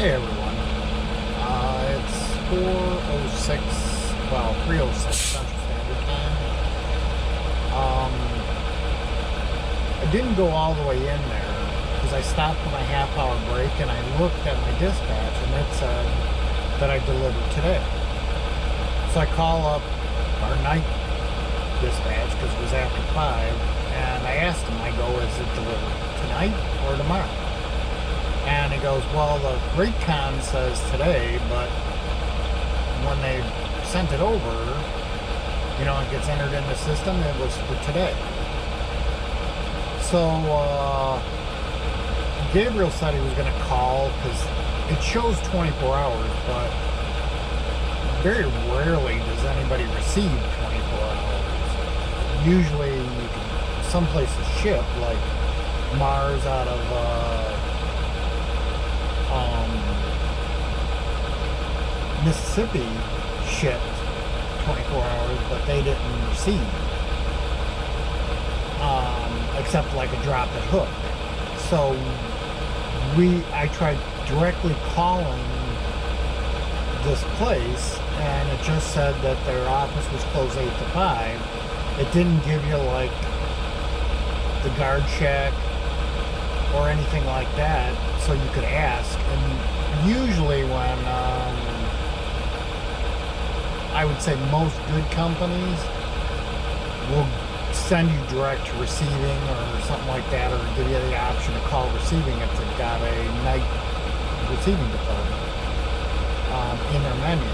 Hey everyone, it's 4:06, well 3:06 Central Standard Time. I didn't go all the way in there because I stopped for my half-hour break and I looked at my dispatch and it said that I delivered today. So I call up our night dispatch because it was after 5 and I asked him, I go, is it delivered tonight or tomorrow? And he goes, well, the rate con says today, but when they sent it over, you know, it gets entered in the system, it was for today. So, Gabriel said he was going to call, because it shows 24 hours, but very rarely does anybody receive 24 hours. Usually, some places ship, like Mars out of, Mississippi shipped 24 hours, but they didn't receive, except like a drop at hook. So I tried directly calling this place, and it just said that their office was closed 8 to 5. It didn't give you like the guard check or anything like that, so you could ask. And usually when I would say most good companies will send you direct to receiving or something like that, or give you the option to call receiving if they've got a night receiving department in their menu,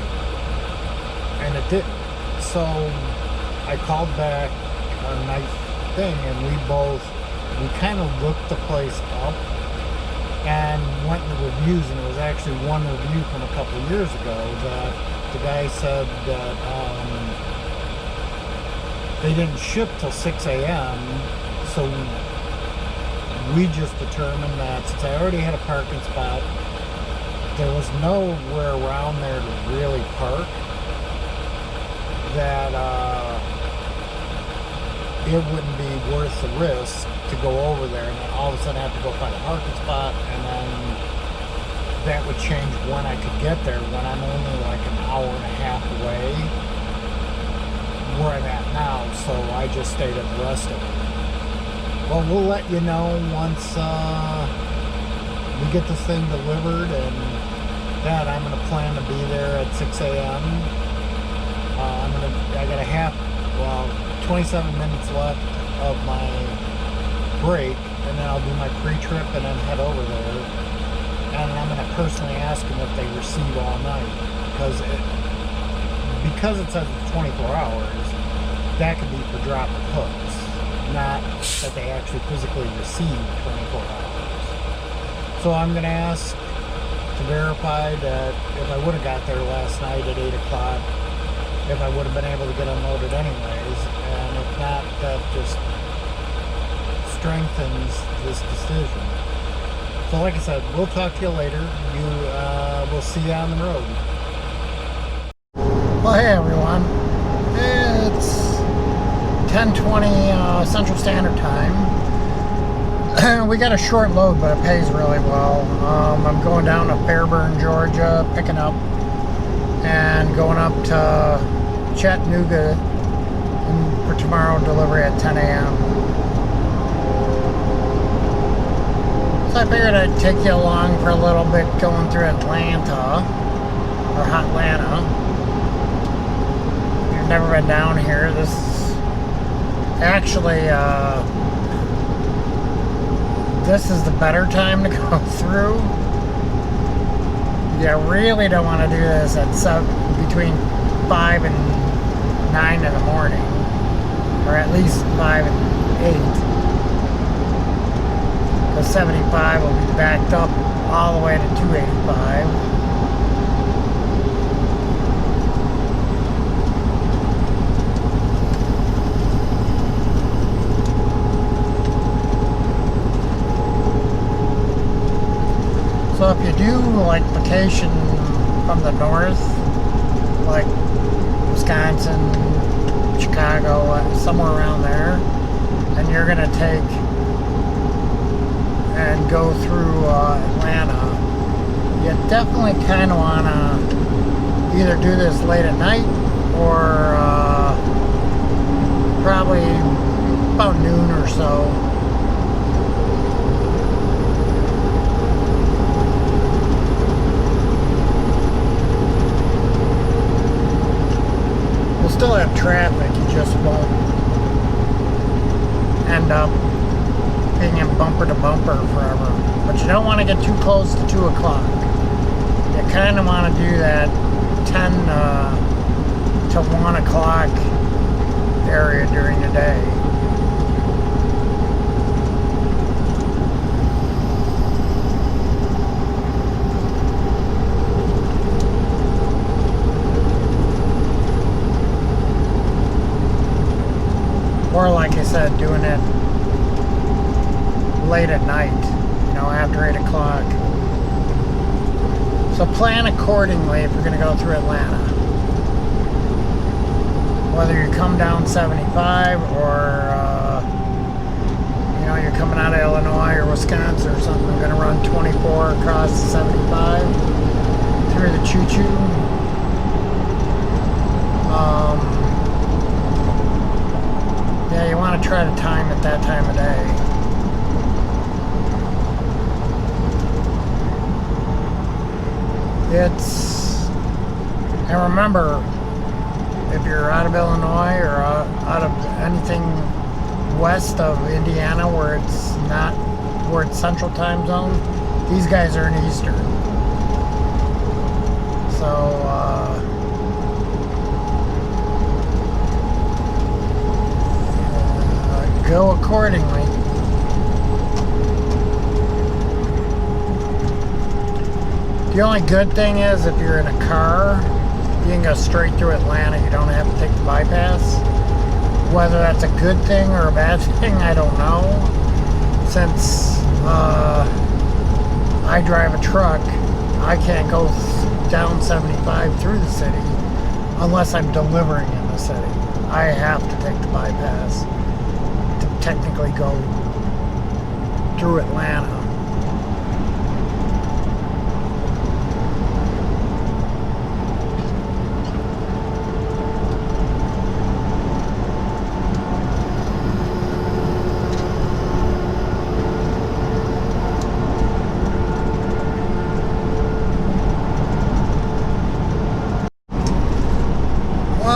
and it didn't. So I called back our night thing, and we kind of looked the place up and went in the reviews, and it was actually one review from a couple of years ago that the guy said that they didn't ship till 6 a.m. So we just determined that since I already had a parking spot, there was nowhere around there to really park, that it wouldn't be worth the risk to go over there and then all of a sudden have to go find a parking spot, and then that would change when I could get there, when I'm only like an hour and a half away where I'm at now. So I just stayed at the rest of it. Well, we'll let you know once we get this thing delivered, and that I'm going to plan to be there at 6 a.m. I got 27 minutes left of my break, and then I'll do my pre-trip and then head over there. And I'm going to personally ask them if they receive all night, because it says it's 24 hours, that could be for drop of hooks, not that they actually physically receive 24 hours. So I'm going to ask to verify that if I would have got there last night at 8 o'clock, if I would have been able to get unloaded anyways, and if not, that just strengthens this decision. So like I said, we'll talk to you later. We'll see you on the road. Well, hey everyone. It's 10:20 Central Standard Time. We got a short load, but it pays really well. I'm going down to Fairburn, Georgia, picking up, and going up to Chattanooga for tomorrow delivery at 10 a.m. So I figured I'd take you along for a little bit going through Atlanta, or Hotlanta. If you've never been down here, this actually, this is the better time to go through. You really don't want to do this at between 5 and 9 in the morning, or at least 5 and 8. 75 will be backed up all the way to 285. So if you do like vacation from the north, like Wisconsin, Chicago, somewhere around there, and you're going to take and go through Atlanta, you definitely kind of want to either do this late at night or probably about noon or so. We'll still have traffic, you just won't end up being in bumper to bumper forever. But you don't want to get too close to 2 o'clock. You kind of want to do that 10 to 1 o'clock area during the day. Or like I said, doing it late at night, you know, after 8 o'clock. So plan accordingly if you're going to go through Atlanta. Whether you come down 75 or, you know, you're coming out of Illinois or Wisconsin or something, I'm going to run 24 across 75 through the Choo. Yeah, you want to try to time it that time of day. And remember, if you're out of Illinois or out of anything west of Indiana where it's Central Time Zone, these guys are in Eastern. So, go accordingly. The only good thing is if you're in a car, you can go straight through Atlanta. You don't have to take the bypass. Whether that's a good thing or a bad thing, I don't know. Since I drive a truck, I can't go down 75 through the city unless I'm delivering in the city. I have to take the bypass to technically go through Atlanta.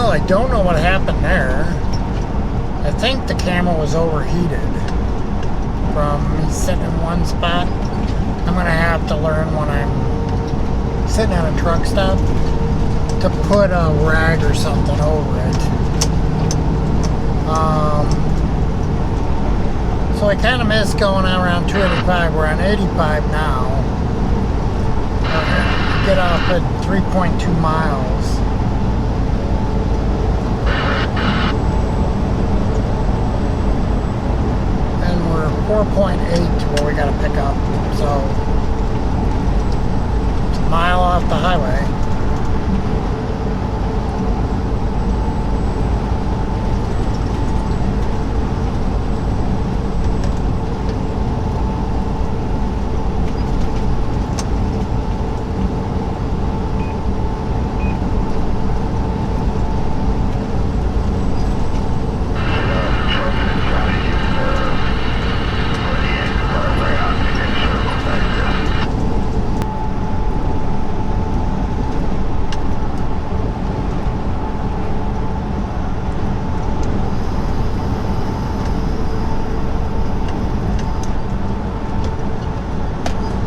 I don't know what happened there. I think the camera was overheated from me sitting in one spot. I'm going to have to learn when I'm sitting at a truck stop to put a rag or something over it. So I kind of missed going out around 285. We're on 85 now. Get off at 3.2 miles. And we're 4.8 to where we got to pick up. So it's a mile off the highway.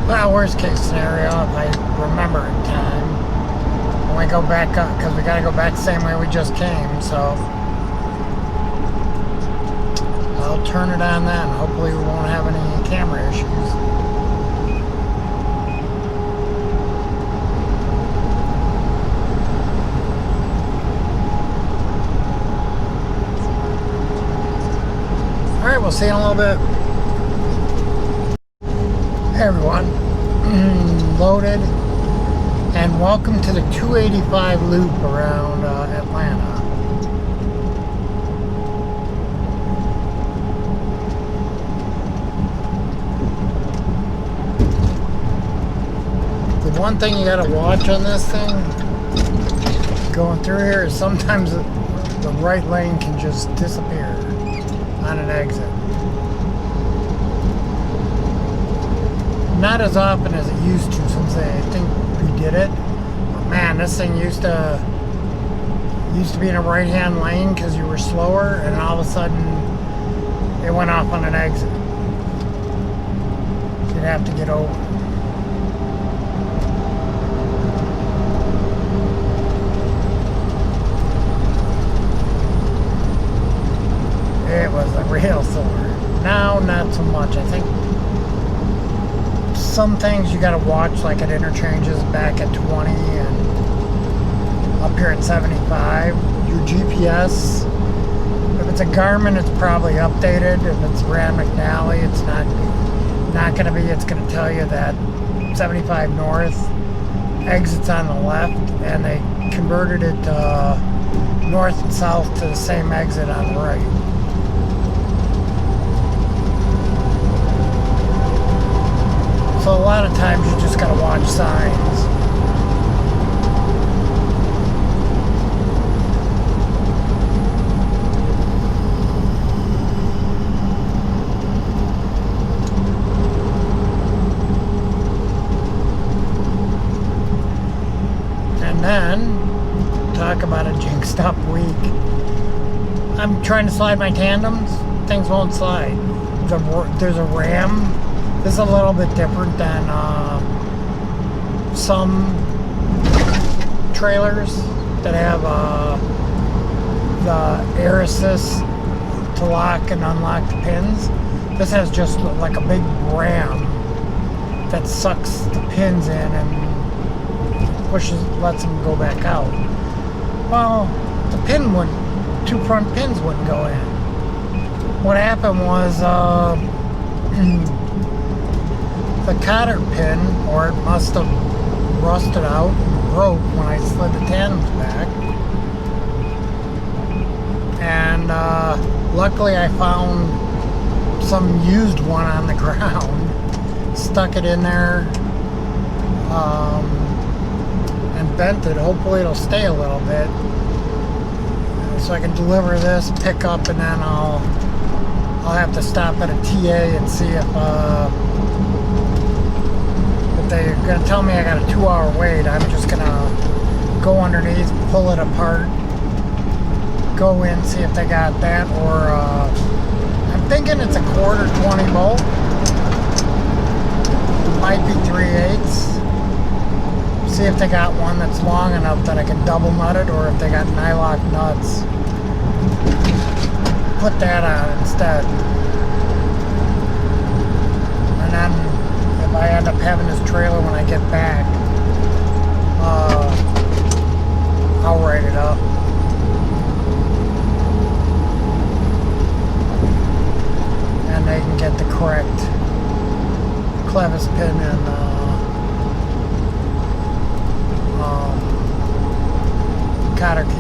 Well, worst case scenario, if I remember in time, when we go back up, because we got to go back the same way we just came, so I'll turn it on then. Hopefully we won't have any camera issues. Alright, we'll see you in a little bit. Hey everyone, loaded, and welcome to the 285 loop around Atlanta. The one thing you gotta watch on this thing going through here is sometimes the right lane can just disappear on an exit. Not as often as it used to since they, I think, redid it. But man, this thing used to be in a right-hand lane because you were slower, and all of a sudden it went off on an exit. You'd have to get over. It was a real sore. Now, not so much. I think some things you gotta watch, like at interchanges back at 20 and up here at 75. Your GPS, if it's a Garmin, it's probably updated. If it's Rand McNally, it's not gonna be. It's gonna tell you that 75 north exits on the left, and they converted it north and south to the same exit on the right. So a lot of times you just gotta watch signs. And then, talk about a jinxed up week. I'm trying to slide my tandems, things won't slide. There's a ram. This is a little bit different than some trailers that have the air assist to lock and unlock the pins. This has just like a big ram that sucks the pins in and lets them go back out. Well, the two front pins wouldn't go in. What happened was the cotter pin, or it must have rusted out and broke when I slid the tandems back. And luckily I found some used one on the ground, stuck it in there, and bent it. Hopefully it'll stay a little bit, so I can deliver this, pick up, and then I'll have to stop at a TA and see if they're going to tell me I got a 2-hour wait. I'm just going to go underneath, pull it apart, go in, see if they got that, or I'm thinking it's a quarter 20 bolt. Might be 3/8. See if they got one that's long enough that I can double nut it, or if they got nylock nuts. Put that on instead. And then if I end up having this trailer when I get back, I'll write it up. And they can get the correct clevis pin and cotter key.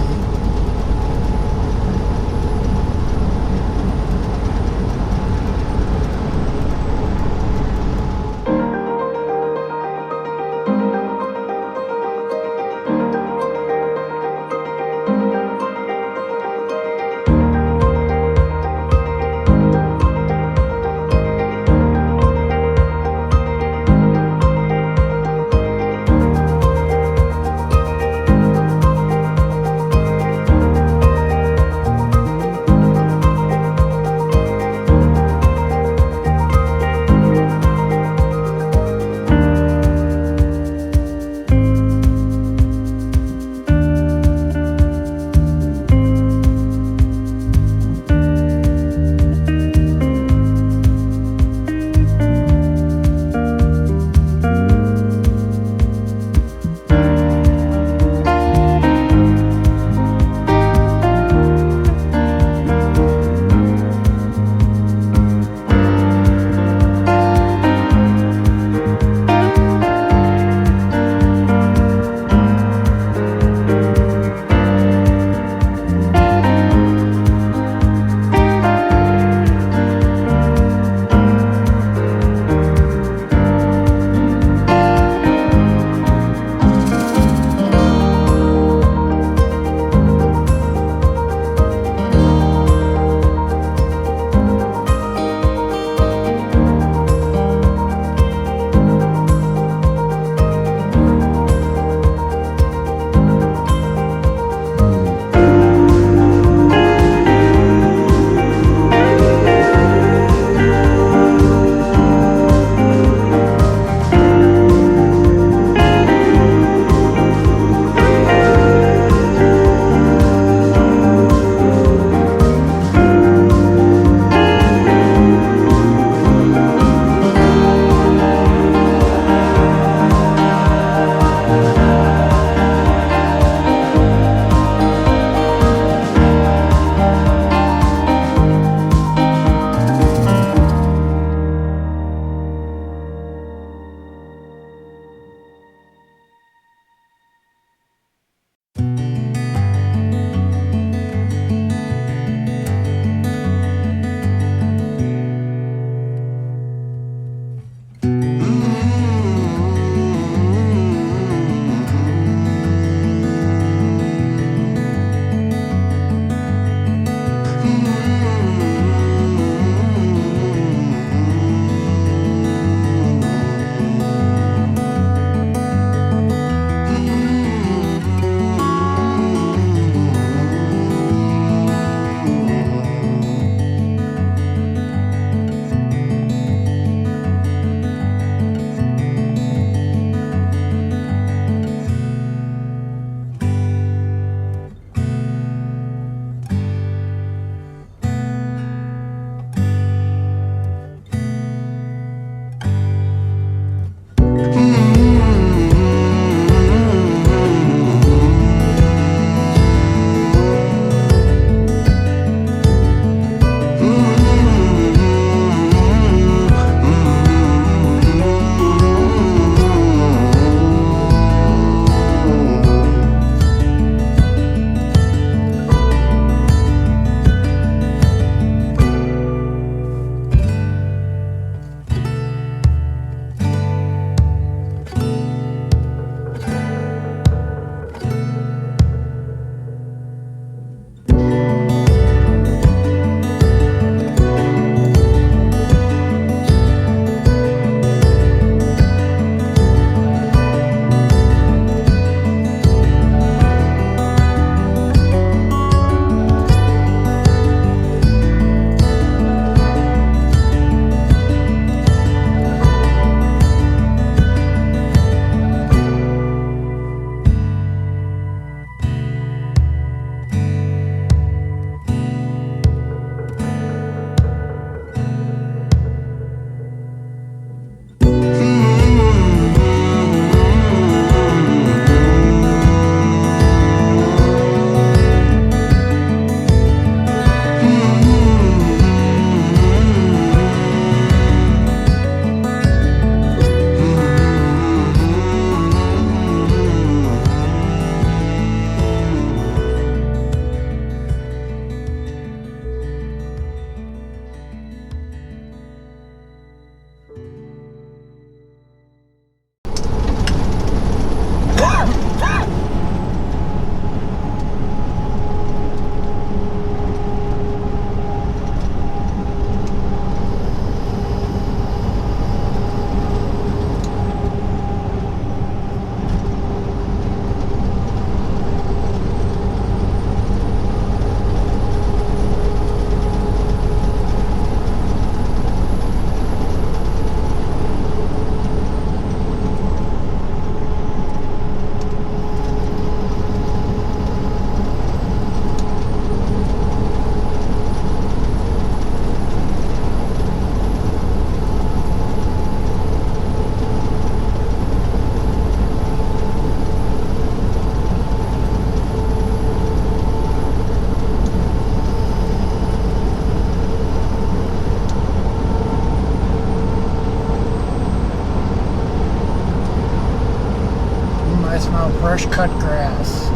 I smell fresh cut grass.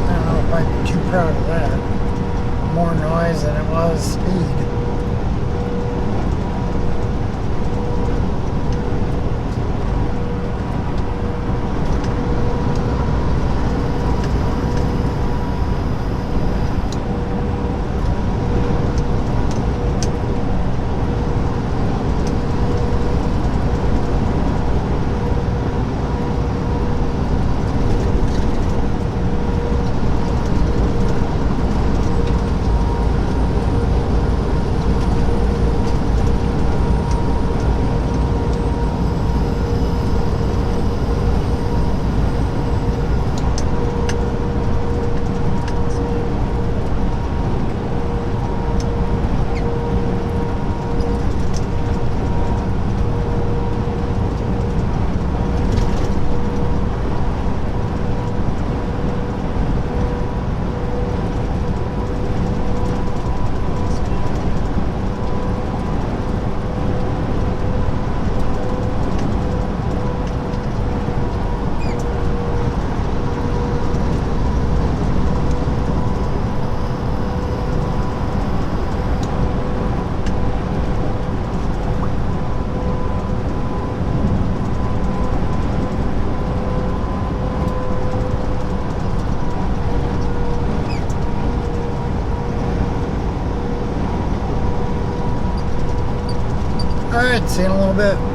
I don't know if I'd be too proud of that. More noise than it was speed. Alright, see you in a little bit.